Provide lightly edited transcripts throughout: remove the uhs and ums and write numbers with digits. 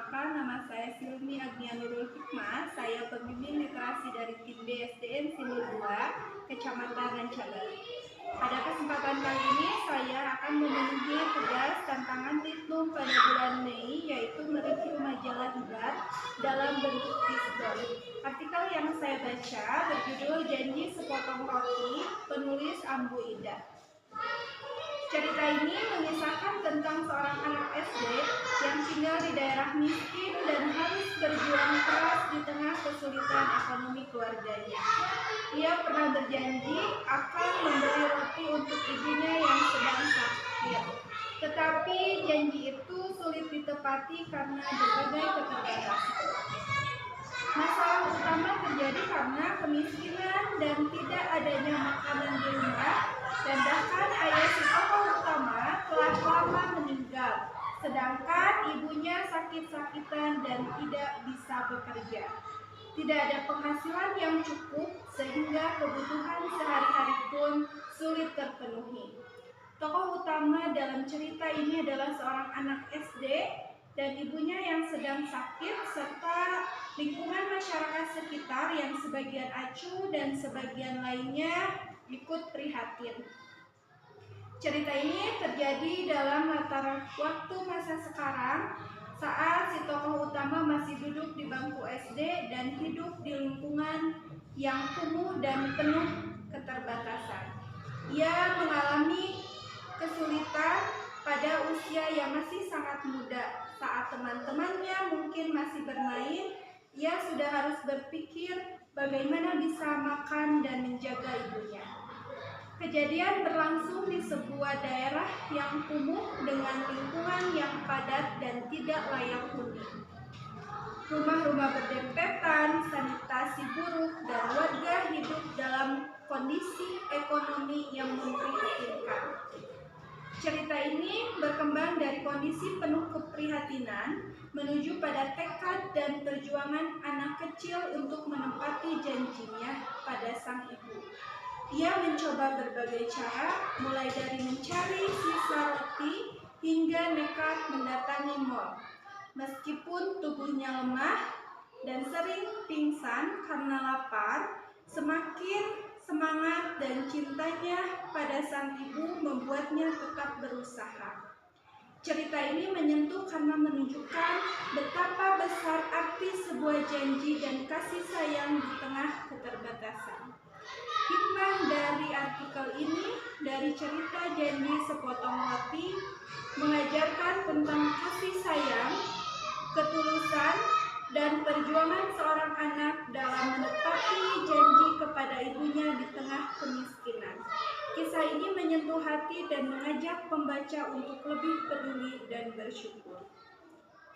Perkenalkan, nama saya Silmi Agnia Nurul Hikmah. Saya pembimbing literasi dari tim BSDN Sinur 2, Kecamatan Rancabaru. Pada kesempatan kali ini, saya akan memenuhi tugas tantangan Litbang pada bulan Mei, yaitu mereview majalah Hibah dalam bentuk diskon. Artikel yang saya baca berjudul Janji Sepotong Roti, penulis Ambu Ida. Cerita ini mengisahkan tentang seorang anak SD yang tinggal di daerah miskin dan harus berjuang keras di tengah kesulitan ekonomi keluarganya. Ia pernah berjanji akan membeli roti untuk ibunya yang sedang sakit. Tetapi janji itu sulit ditepati karena berbagai keterbatasan. Masalah utama terjadi karena kemiskinan dan tidak adanya makanan di rumah, dan bahkan ayah si tokoh utama telah lama meninggal, sedangkan ibunya sakit-sakitan dan tidak bisa bekerja. Tidak ada penghasilan yang cukup sehingga kebutuhan sehari-hari pun sulit terpenuhi. Tokoh utama dalam cerita ini adalah seorang anak SD dan ibunya yang sedang sakit, serta lingkungan masyarakat sekitar yang sebagian acuh dan sebagian lainnya ikut prihatin. Cerita ini terjadi dalam latar waktu masa sekarang, saat si tokoh utama masih duduk di bangku SD dan hidup di lingkungan yang kumuh dan penuh keterbatasan. Ia mengalami kesulitan pada usia yang masih sangat muda. Saat teman-temannya mungkin masih bermain, ia sudah harus berpikir bagaimana bisa makan dan menjaga ibunya. Kejadian berlangsung di sebuah daerah yang kumuh dengan lingkungan yang padat dan tidak layak huni. Rumah-rumah berdempetan, sanitasi buruk, dan warga hidup dalam kondisi ekonomi yang memprihatinkan. Cerita ini berkembang dari kondisi penuh keprihatinan menuju pada tekad dan perjuangan anak kecil untuk menepati janjinya pada sang ibu. Ia mencoba berbagai cara, mulai dari mencari sisa roti hingga nekat mendatangi mal. Meskipun tubuhnya lemah dan sering pingsan karena lapar, semakin semangat dan cintanya pada sang ibu membuatnya tetap berusaha. Cerita ini menyentuh karena menunjukkan betapa besar arti sebuah janji dan kasih sayang di tengah keterbatasan. Hikmah dari artikel ini, dari cerita Janji Sepotong Roti, mengajarkan tentang kasih sayang, ketulusan, dan perjuangan seorang anak dalam menepati janji kepada ibunya di tengah kemiskinan. Kisah ini menyentuh hati dan mengajak pembaca untuk lebih peduli dan bersyukur.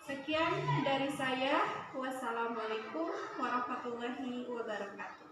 Sekian dari saya. Wassalamualaikum warahmatullahi wabarakatuh.